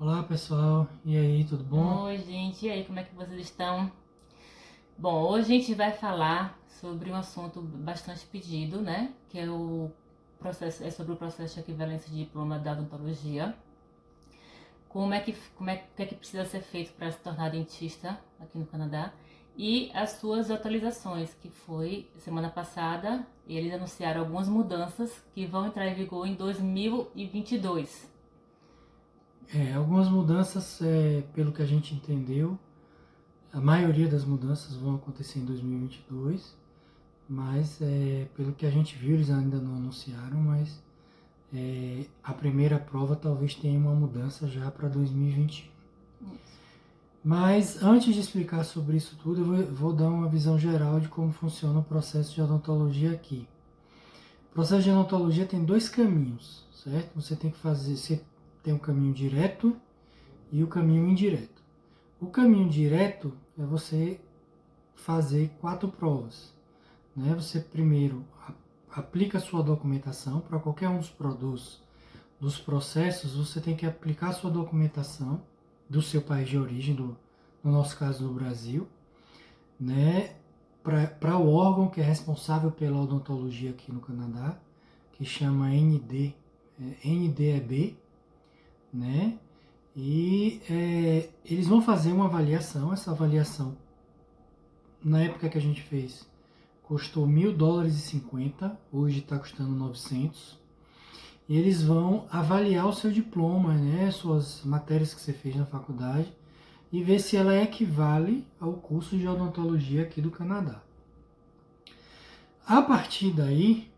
Olá pessoal, e aí, tudo bom? Oi, gente, e aí, como é que vocês estão? Bom, hoje a gente vai falar sobre um assunto bastante pedido, né? Que é o processo, é sobre o processo de equivalência de diploma da odontologia. O que é que precisa ser feito para se tornar dentista aqui no Canadá e as suas atualizações, que foi semana passada, eles anunciaram algumas mudanças que vão entrar em vigor em 2022. Algumas mudanças, pelo que a gente entendeu, a maioria das mudanças vão acontecer em 2022, mas pelo que a gente viu, eles ainda não anunciaram, mas a primeira prova talvez tenha uma mudança já para 2021. Mas antes de explicar sobre isso tudo, eu vou dar uma visão geral de como funciona o processo de odontologia aqui. O processo de odontologia tem dois caminhos, certo? Você tem um caminho direto e o caminho indireto. O caminho direto é você fazer 4 provas, né? Você primeiro aplica a sua documentação para qualquer um dos produtos, dos processos, você tem que aplicar a sua documentação do seu país de origem, no nosso caso do Brasil, né? Para o órgão que é responsável pela odontologia aqui no Canadá, que chama NDEB, né? E eles vão fazer uma avaliação. Essa avaliação, na época que a gente fez, custou US$ 1.000,50, hoje está custando 900. E eles vão avaliar o seu diploma, né, suas matérias que você fez na faculdade, e ver se ela equivale ao curso de odontologia aqui do Canadá. A partir daí,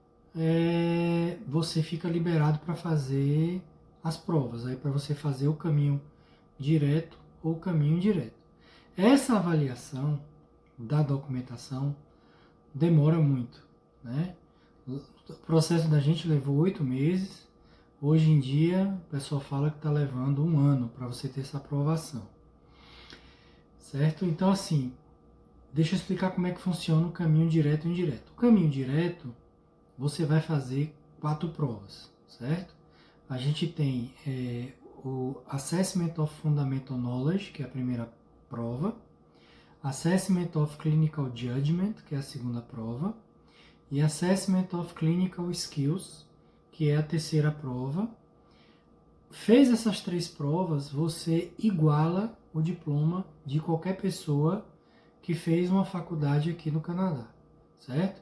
você fica liberado para fazer as provas, aí para você fazer o caminho direto ou caminho indireto. Essa avaliação da documentação demora muito, né? O processo da gente levou 8 meses. Hoje em dia, o pessoal fala que está levando um ano para você ter essa aprovação, certo? Então, assim, deixa eu explicar como é que funciona o caminho direto e indireto. O caminho direto, você vai fazer 4 provas, certo? A gente tem o Assessment of Fundamental Knowledge, que é a primeira prova, Assessment of Clinical Judgment, que é a segunda prova, e Assessment of Clinical Skills, que é a terceira prova. Fez essas 3 provas, você iguala o diploma de qualquer pessoa que fez uma faculdade aqui no Canadá, certo?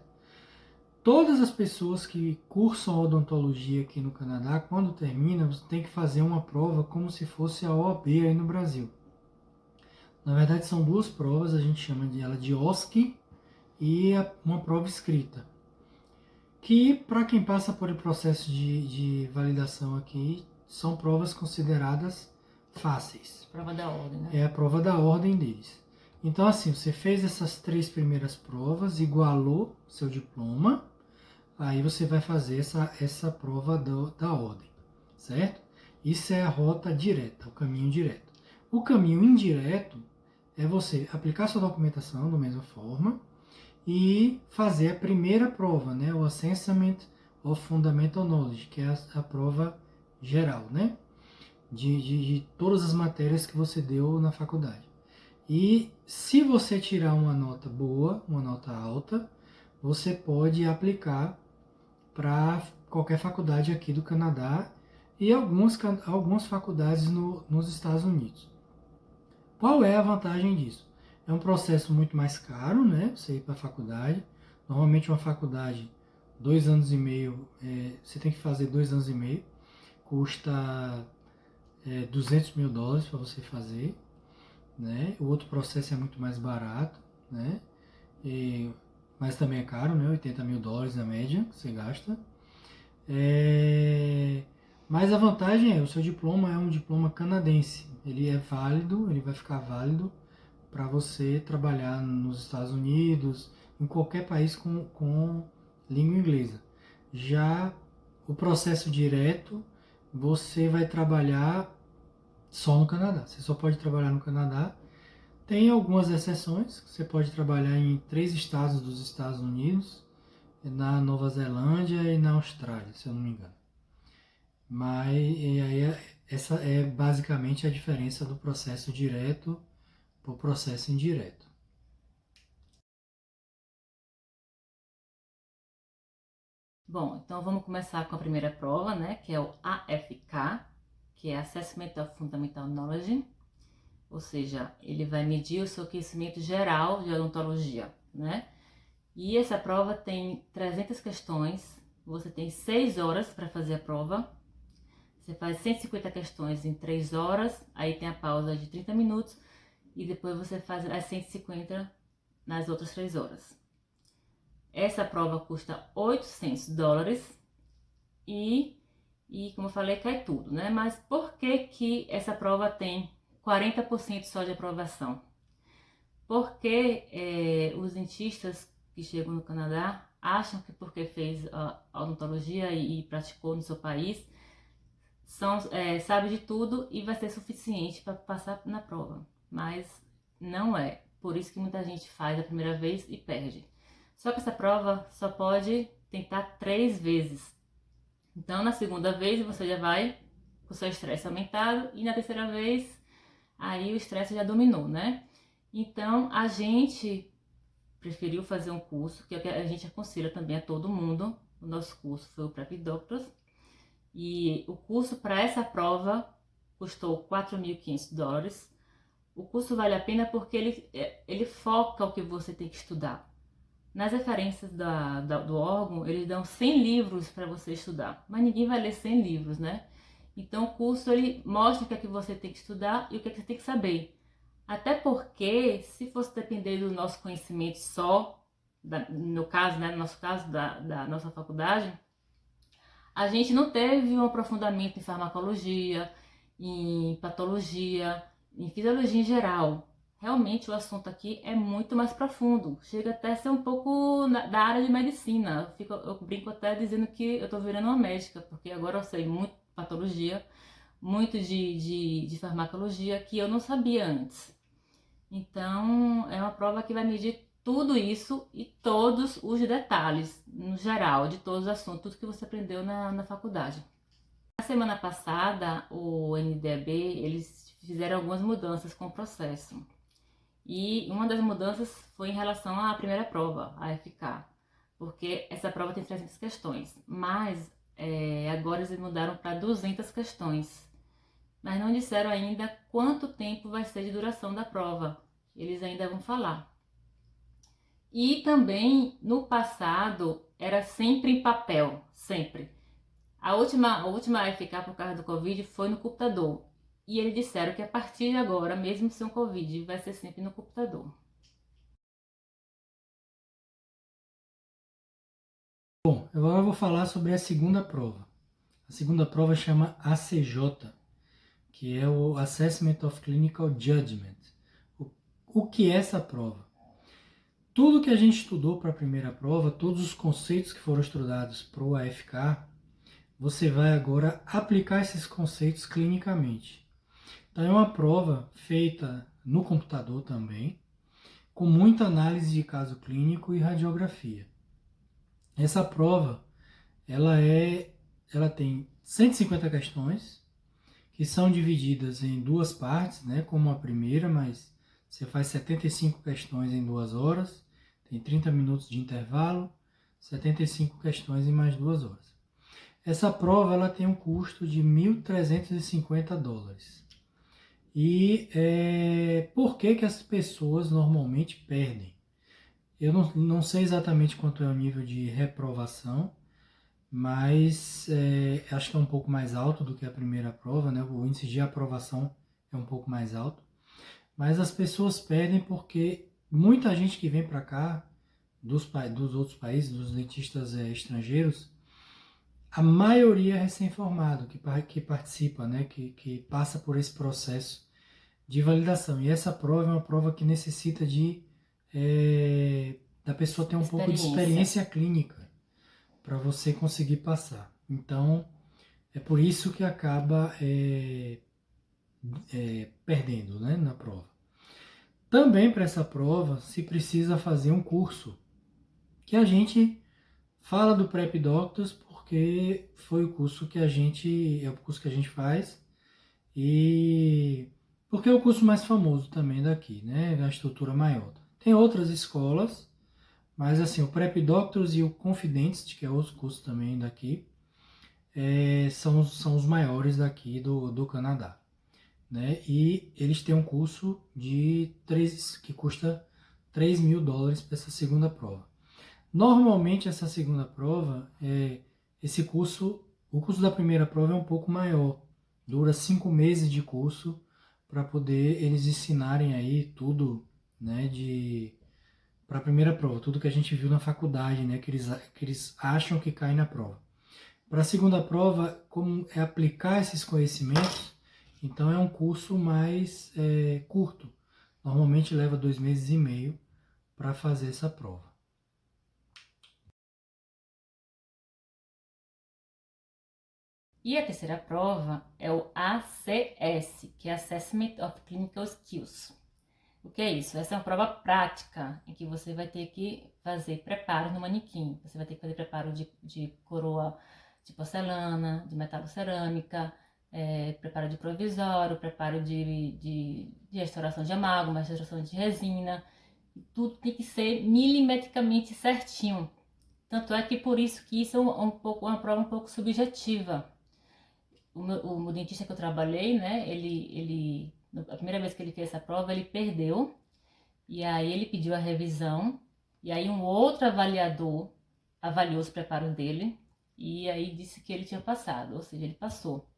Todas as pessoas que cursam odontologia aqui no Canadá, quando termina, você tem que fazer uma prova como se fosse a OAB aí no Brasil. Na verdade, são 2 provas, a gente chama ela de OSCE e uma prova escrita. Que, para quem passa por o processo de validação aqui, são provas consideradas fáceis. Prova da ordem, né? É a prova da ordem deles. Então, assim, você fez essas 3 primeiras provas, igualou seu diploma, aí você vai fazer essa prova da ordem, certo? Isso é a rota direta, o caminho direto. O caminho indireto é você aplicar sua documentação da mesma forma e fazer a primeira prova, né? O Assessment of Fundamental Knowledge, que é a prova geral, né? De todas as matérias que você deu na faculdade. E se você tirar uma nota boa, uma nota alta, você pode aplicar para qualquer faculdade aqui do Canadá e algumas faculdades nos Estados Unidos. Qual é a vantagem disso? É um processo muito mais caro, né? Você ir para a faculdade. Normalmente uma faculdade, 2 anos e meio, você tem que fazer 2 anos e meio, custa US$ 200.000 para você fazer, né? O outro processo é muito mais barato, né? Mas também é caro, né? US$ 80.000 na média que você gasta. Mas a vantagem é, o seu diploma é um diploma canadense. Ele é válido, ele vai ficar válido para você trabalhar nos Estados Unidos, em qualquer país com língua inglesa. Já o processo direto, você vai trabalhar só no Canadá. Você só pode trabalhar no Canadá. Tem algumas exceções, você pode trabalhar em 3 estados dos Estados Unidos, na Nova Zelândia e na Austrália, se eu não me engano. Mas e aí essa é basicamente a diferença do processo direto para o processo indireto. Bom, então vamos começar com a primeira prova, né, que é o AFK, que é Assessment of Fundamental Knowledge, ou seja, ele vai medir o seu conhecimento geral de odontologia, né? E essa prova tem 300 questões, você tem 6 horas para fazer a prova, você faz 150 questões em 3 horas, aí tem a pausa de 30 minutos, e depois você faz as 150 nas outras 3 horas. Essa prova custa $800 e como eu falei, cai tudo, né? Mas por que que essa prova tem 40% só de aprovação? Porque os dentistas que chegam no Canadá acham que porque fez a odontologia e praticou no seu país, sabe de tudo e vai ser suficiente para passar na prova. Mas não é. Por isso que muita gente faz a primeira vez e perde. Só que essa prova só pode tentar 3 vezes. Então, na segunda vez, você já vai com o seu estresse aumentado e na terceira vez, aí o estresse já dominou, né? Então, a gente preferiu fazer um curso, que a gente aconselha também a todo mundo. O nosso curso foi o Prep Doctors. E o curso para essa prova custou $4.500. O curso vale a pena porque ele foca o que você tem que estudar. Nas referências do órgão, eles dão 100 livros para você estudar, mas ninguém vai ler 100 livros, né? Então o curso ele mostra o que é que você tem que estudar e o que é que você tem que saber. Até porque, se fosse depender do nosso conhecimento só, no caso, né, no nosso caso da nossa faculdade, a gente não teve um aprofundamento em farmacologia, em patologia, em fisiologia em geral. Realmente o assunto aqui é muito mais profundo, chega até a ser um pouco da área de medicina. Eu brinco até dizendo que eu estou virando uma médica, porque agora eu sei muito de patologia, muito de farmacologia que eu não sabia antes. Então, é uma prova que vai medir tudo isso e todos os detalhes, no geral, de todos os assuntos, tudo que você aprendeu na faculdade. Na semana passada, o NDEB, eles fizeram algumas mudanças com o processo. E uma das mudanças foi em relação à primeira prova, a FK, porque essa prova tem 300 questões, mas agora eles mudaram para 200 questões. Mas não disseram ainda quanto tempo vai ser de duração da prova. Eles ainda vão falar. E também, no passado, era sempre em papel, sempre. A última FK por causa do Covid foi no computador. E eles disseram que a partir de agora, mesmo sem o Covid, vai ser sempre no computador. Bom, agora eu vou falar sobre a segunda prova. A segunda prova chama ACJ, que é o Assessment of Clinical Judgment. O que é essa prova? Tudo que a gente estudou para a primeira prova, todos os conceitos que foram estudados para o AFK, você vai agora aplicar esses conceitos clinicamente. Então é uma prova feita no computador também, com muita análise de caso clínico e radiografia. Essa prova, ela tem 150 questões, que são divididas em duas partes, né, como a primeira, mas você faz 75 questões em 2 horas, tem 30 minutos de intervalo, 75 questões em mais 2 horas. Essa prova ela tem um custo de $1.350. E por que que as pessoas normalmente perdem? Eu não sei exatamente quanto é o nível de reprovação, mas acho que é um pouco mais alto do que a primeira prova, né? O índice de aprovação é um pouco mais alto. Mas as pessoas perdem porque muita gente que vem para cá, dos outros países, dos dentistas estrangeiros, a maioria é recém-formado, que participa, né? Que passa por esse processo de validação. E essa prova é uma prova que necessita da pessoa ter um pouco de experiência clínica para você conseguir passar. Então, é por isso que acaba perdendo, né, na prova. Também para essa prova se precisa fazer um curso, que a gente fala do Prep Doctors porque foi o curso que a gente, é o curso que a gente faz e porque é o curso mais famoso também daqui, né? A estrutura maior. Tem outras escolas, mas assim, o Prep Doctors e o Confidence, que é outro curso também daqui, são os maiores daqui do Canadá, né? E eles têm um curso que custa US$ 3.000 para essa segunda prova. Normalmente essa segunda prova, o curso da primeira prova é um pouco maior, dura 5 meses de curso para poder eles ensinarem aí tudo, né, para a primeira prova, tudo que a gente viu na faculdade, né, que eles acham que cai na prova. Para a segunda prova, como é aplicar esses conhecimentos, então é um curso mais curto. Normalmente leva 2 meses e meio para fazer essa prova. E a terceira prova é o ACS, que é Assessment of Clinical Skills. O que é isso? Essa é uma prova prática, em que você vai ter que fazer preparo no manequim. Você vai ter que fazer preparo de coroa de porcelana, de metalocerâmica, preparo de provisório, preparo de restauração de amálgama, restauração de resina. Tudo tem que ser milimetricamente certinho. Tanto é que por isso que isso é uma prova um pouco subjetiva. O dentista que eu trabalhei, né, a primeira vez que ele fez essa prova, ele perdeu, e aí ele pediu a revisão, e aí um outro avaliador avaliou os preparos dele, e aí disse que ele tinha passado, ou seja, ele passou.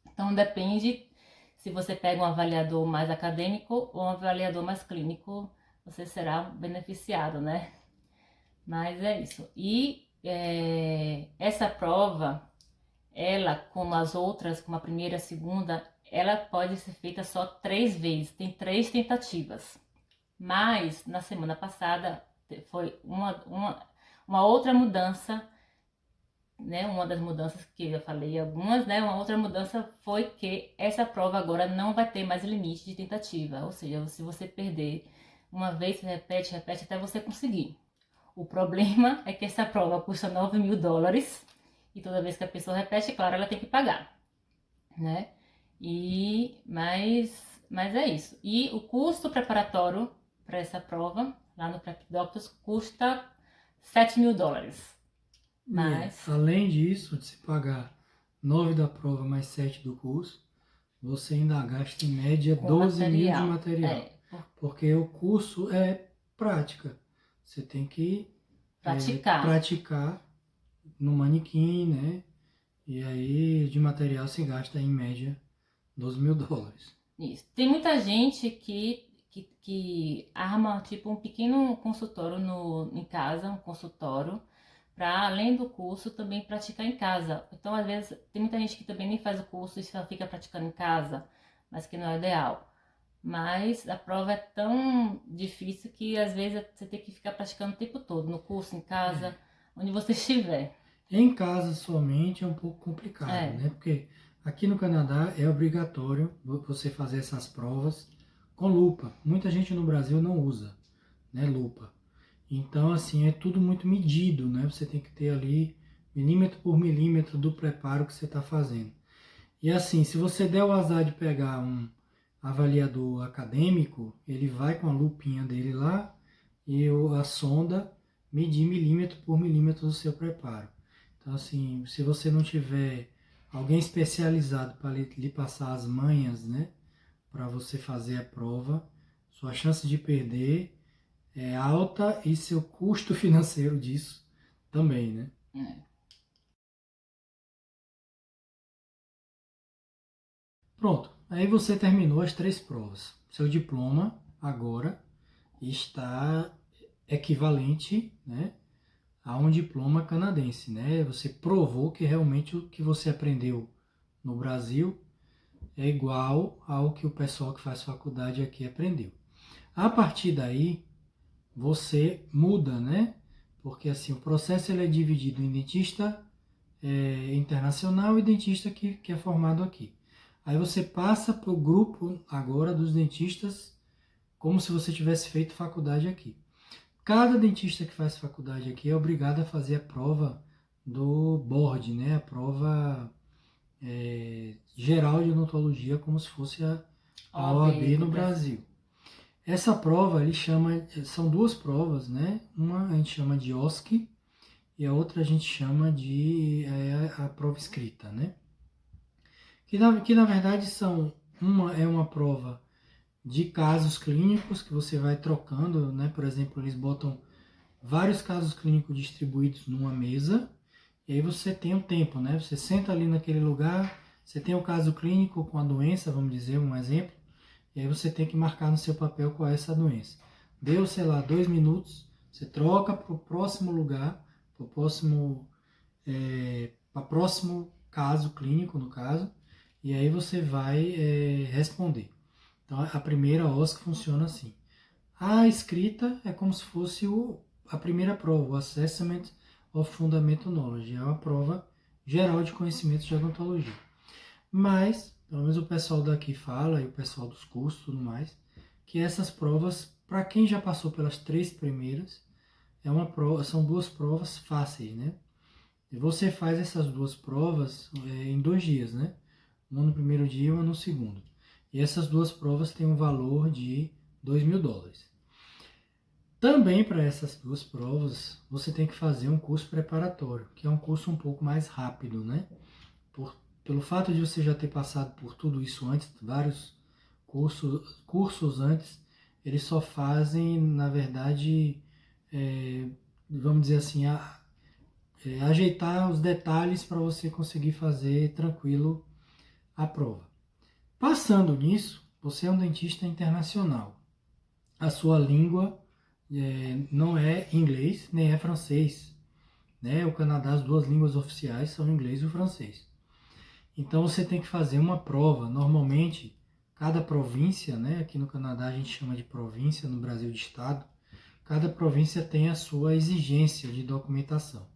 Então depende se você pega um avaliador mais acadêmico ou um avaliador mais clínico, você será beneficiado, né? Mas é isso. E essa prova, ela, como as outras, como a primeira e a segunda, ela pode ser feita só 3 vezes, tem 3 tentativas. Mas, na semana passada, foi uma outra mudança, né? Uma das mudanças que eu falei, algumas, né? Uma outra mudança foi que essa prova agora não vai ter mais limite de tentativa. Ou seja, se você perder uma vez, você repete até você conseguir. O problema é que essa prova custa US$ 9.000 e toda vez que a pessoa repete, claro, ela tem que pagar, né? Mas é isso. E o custo preparatório para essa prova, lá no Prep Doctors, custa US$ 7.000. Mas, Além disso, de se pagar 9 da prova mais 7 do curso, você ainda gasta em média com 12 mil de material. material. Porque o curso é prática. Você tem que praticar no manequim, né? E aí de material se gasta em média US$ 12.000. Isso. Tem muita gente que arma tipo um pequeno consultório em casa, um consultório, para além do curso também praticar em casa. Então, às vezes, tem muita gente que também nem faz o curso e só fica praticando em casa, mas que não é ideal. Mas a prova é tão difícil que às vezes você tem que ficar praticando o tempo todo, no curso, em casa, onde você estiver. Em casa somente é um pouco complicado, né? Porque aqui no Canadá é obrigatório você fazer essas provas com lupa. Muita gente no Brasil não usa, né, lupa. Então, assim, é tudo muito medido, né? Você tem que ter ali milímetro por milímetro do preparo que você está fazendo. E assim, se você der o azar de pegar um avaliador acadêmico, ele vai com a lupinha dele lá e a sonda medir milímetro por milímetro do seu preparo. Então, assim, se você não tiver alguém especializado para lhe passar as manhas, né, para você fazer a prova, sua chance de perder é alta e seu custo financeiro disso também, né? Pronto, aí você terminou as 3 provas. Seu diploma agora está equivalente, né, a um diploma canadense, né? Você provou que realmente o que você aprendeu no Brasil é igual ao que o pessoal que faz faculdade aqui aprendeu. A partir daí, você muda, né? Porque assim, o processo ele é dividido em dentista internacional e dentista que é formado aqui. Aí você passa para o grupo agora dos dentistas como se você tivesse feito faculdade aqui. Cada dentista que faz faculdade aqui é obrigado a fazer a prova do board, né? A prova geral de odontologia, como se fosse a OAB no Brasil. Essa prova, são duas provas, né? Uma a gente chama de OSCE e a outra a gente chama de a prova escrita, né? Que na verdade uma é uma prova de casos clínicos que você vai trocando, né? Por exemplo, eles botam vários casos clínicos distribuídos numa mesa e aí você tem um tempo, né? Você senta ali naquele lugar, você tem o caso clínico com a doença, vamos dizer, um exemplo, e aí você tem que marcar no seu papel qual é essa doença. Deu, sei lá, 2 minutos, você troca para o próximo lugar, para o próximo caso clínico, no caso, e aí você vai responder. Então, a primeira OSCE funciona assim. A escrita é como se fosse a primeira prova, o Assessment of Fundamental Knowledge. É uma prova geral de conhecimentos de odontologia. Mas, pelo menos o pessoal daqui fala, e o pessoal dos cursos e tudo mais, que essas provas, para quem já passou pelas 3 primeiras, são 2 provas fáceis, né? E você faz essas 2 provas em 2 dias, né? Uma no primeiro dia e uma no segundo. E essas 2 provas têm um valor de $2.000. Também para essas 2 provas, você tem que fazer um curso preparatório, que é um curso um pouco mais rápido, né? Pelo fato de você já ter passado por tudo isso antes, vários cursos antes, eles só fazem, na verdade, vamos dizer assim, ajeitar os detalhes para você conseguir fazer tranquilo a prova. Passando nisso, você é um dentista internacional. A sua língua não é inglês nem é francês, né? O Canadá, as 2 línguas oficiais são o inglês e o francês. Então você tem que fazer uma prova. Normalmente, cada província, né? Aqui no Canadá a gente chama de província, no Brasil de estado. Cada província tem a sua exigência de documentação.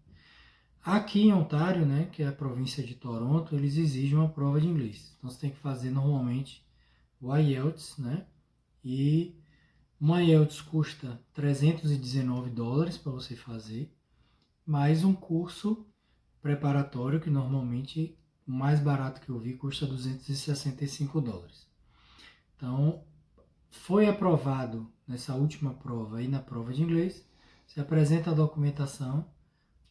Aqui em Ontário, né, que é a província de Toronto, eles exigem uma prova de inglês. Então você tem que fazer normalmente o IELTS, né? E uma IELTS custa $319 para você fazer, mais um curso preparatório que normalmente o mais barato que eu vi custa $265. Então, foi aprovado nessa última prova e na prova de inglês, você apresenta a documentação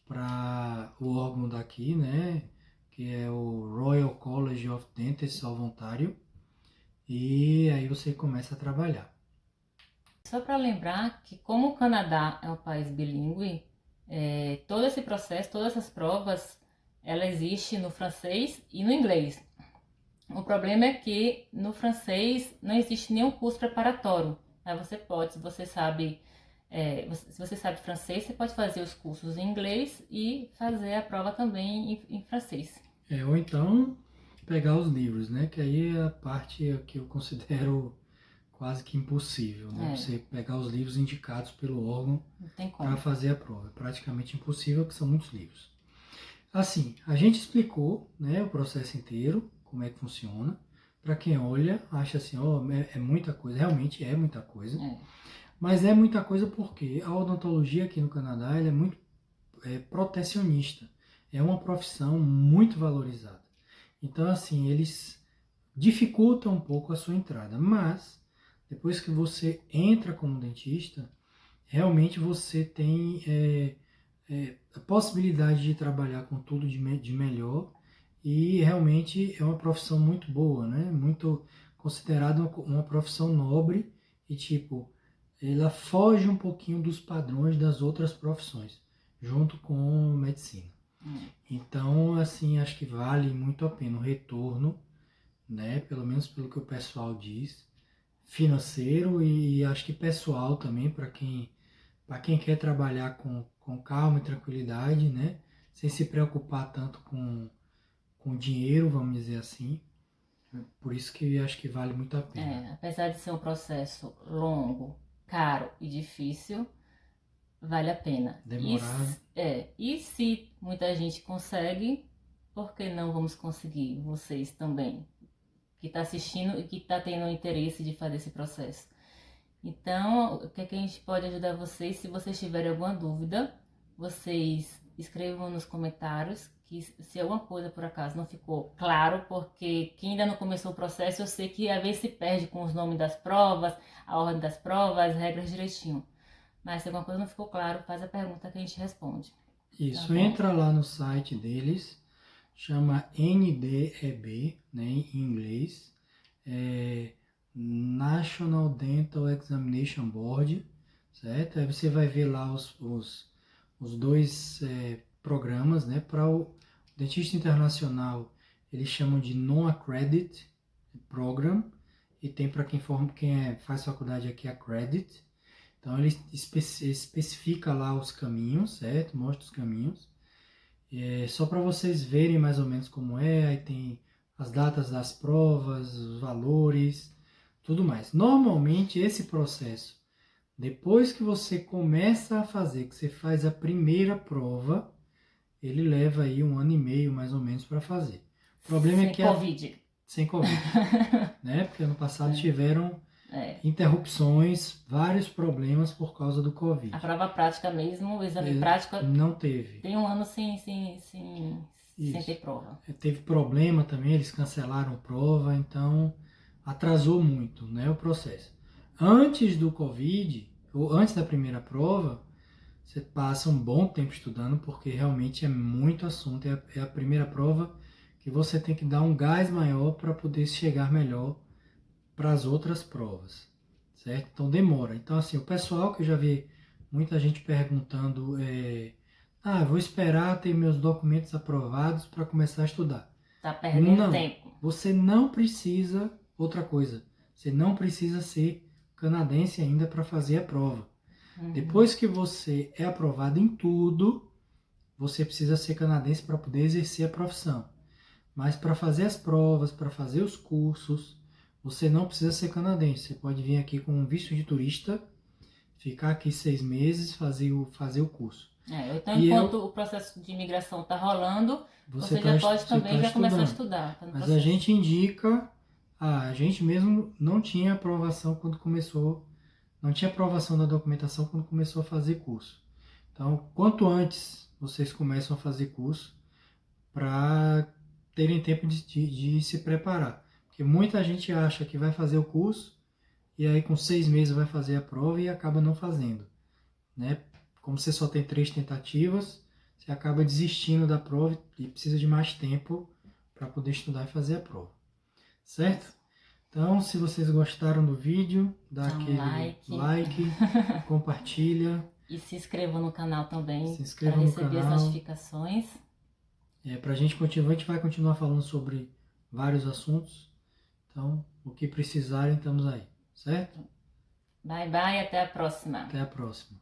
para o órgão daqui, né, que é o Royal College of Dentists of Ontario, e aí você começa a trabalhar. Só para lembrar que como o Canadá é um país bilíngue, todo esse processo, todas essas provas, ela existe no francês e no inglês. O problema é que no francês não existe nenhum curso preparatório. Aí você pode, se você sabe francês, você pode fazer os cursos em inglês e fazer a prova também em francês. Ou então pegar os livros, né? Que aí é a parte que eu considero quase que impossível, né? Você pegar os livros indicados pelo órgão para fazer a prova. É praticamente impossível, porque são muitos livros. Assim, a gente explicou, né, o processo inteiro, como é que funciona. Para quem olha, acha assim, é muita coisa. Realmente é muita coisa. Mas é muita coisa porque a odontologia aqui no Canadá ela é muito protecionista. É uma profissão muito valorizada. Então, assim, eles dificultam um pouco a sua entrada. Mas, depois que você entra como dentista, realmente você tem a possibilidade de trabalhar com tudo de melhor e realmente é uma profissão muito boa, né? Muito considerada uma profissão nobre e tipo, ela foge um pouquinho dos padrões das outras profissões, junto com medicina. Então, assim, acho que vale muito a pena o retorno, né? Pelo menos pelo que o pessoal diz, financeiro e acho que pessoal também, para quem quer trabalhar com calma e tranquilidade, né? Sem se preocupar tanto com dinheiro, vamos dizer assim. Por isso que acho que vale muito a pena. Apesar de ser um processo longo, caro e difícil, vale a pena. Demorado. E se muita gente consegue, por que não vamos conseguir? Vocês também, que está assistindo e que está tendo interesse de fazer esse processo. Então, o que é que a gente pode ajudar vocês? Se vocês tiverem alguma dúvida, vocês escrevam nos comentários que se alguma coisa por acaso não ficou claro, porque quem ainda não começou o processo, eu sei que às vezes se perde com os nomes das provas, a ordem das provas, as regras direitinho. Mas se alguma coisa não ficou claro, faz a pergunta que a gente responde. Isso, Tá bom? entra lá no site deles, chama NDEB, né, em inglês, National Dental Examination Board, certo? Aí você vai ver lá os dois programas, né? Para o dentista internacional, eles chamam de Non-Accredited Program, e tem para quem faz faculdade aqui Accredited. Então ele especifica lá os caminhos, certo? Mostra os caminhos. Só para vocês verem mais ou menos como é, aí tem as datas das provas, os valores, tudo mais. Normalmente esse processo, depois que você começa a fazer, que você faz a primeira prova, ele leva aí 1 ano e meio mais ou menos para fazer. O problema é que sem Covid, né? Porque ano passado tiveram interrupções, vários problemas por causa do Covid. A prova prática mesmo, o exame prático não teve. Tem 1 ano sem ter prova. Teve problema também, eles cancelaram a prova, então atrasou muito, né, o processo. Antes do Covid, ou antes da primeira prova, você passa um bom tempo estudando, porque realmente é muito assunto. É a primeira prova que você tem que dar um gás maior para poder chegar melhor para as outras provas, certo? Então demora. Então assim, o pessoal que eu já vi muita gente perguntando, vou esperar ter meus documentos aprovados para começar a estudar. Tá perdendo tempo. Você não precisa, outra coisa, você não precisa ser canadense ainda para fazer a prova. Depois que você é aprovado em tudo, você precisa ser canadense para poder exercer a profissão. Mas para fazer as provas, para fazer os cursos, você não precisa ser canadense. Você pode vir aqui com um visto de turista, ficar aqui 6 meses, fazer o curso. Então, enquanto o processo de imigração está rolando, você já pode também já começar a estudar. Mas a gente indica, a gente mesmo não tinha aprovação quando começou, não tinha aprovação da documentação quando começou a fazer curso. Então, quanto antes vocês começam a fazer curso, para terem tempo de se preparar. Porque muita gente acha que vai fazer o curso e aí com 6 meses vai fazer a prova e acaba não fazendo, né? Como você só tem 3 tentativas, você acaba desistindo da prova e precisa de mais tempo para poder estudar e fazer a prova, certo? Então, se vocês gostaram do vídeo, dá aquele like, compartilha. E se inscreva no canal também, para receber as notificações. Pra gente continuar, a gente vai continuar falando sobre vários assuntos. Então, o que precisarem, estamos aí, certo? Bye, bye, até a próxima. Até a próxima.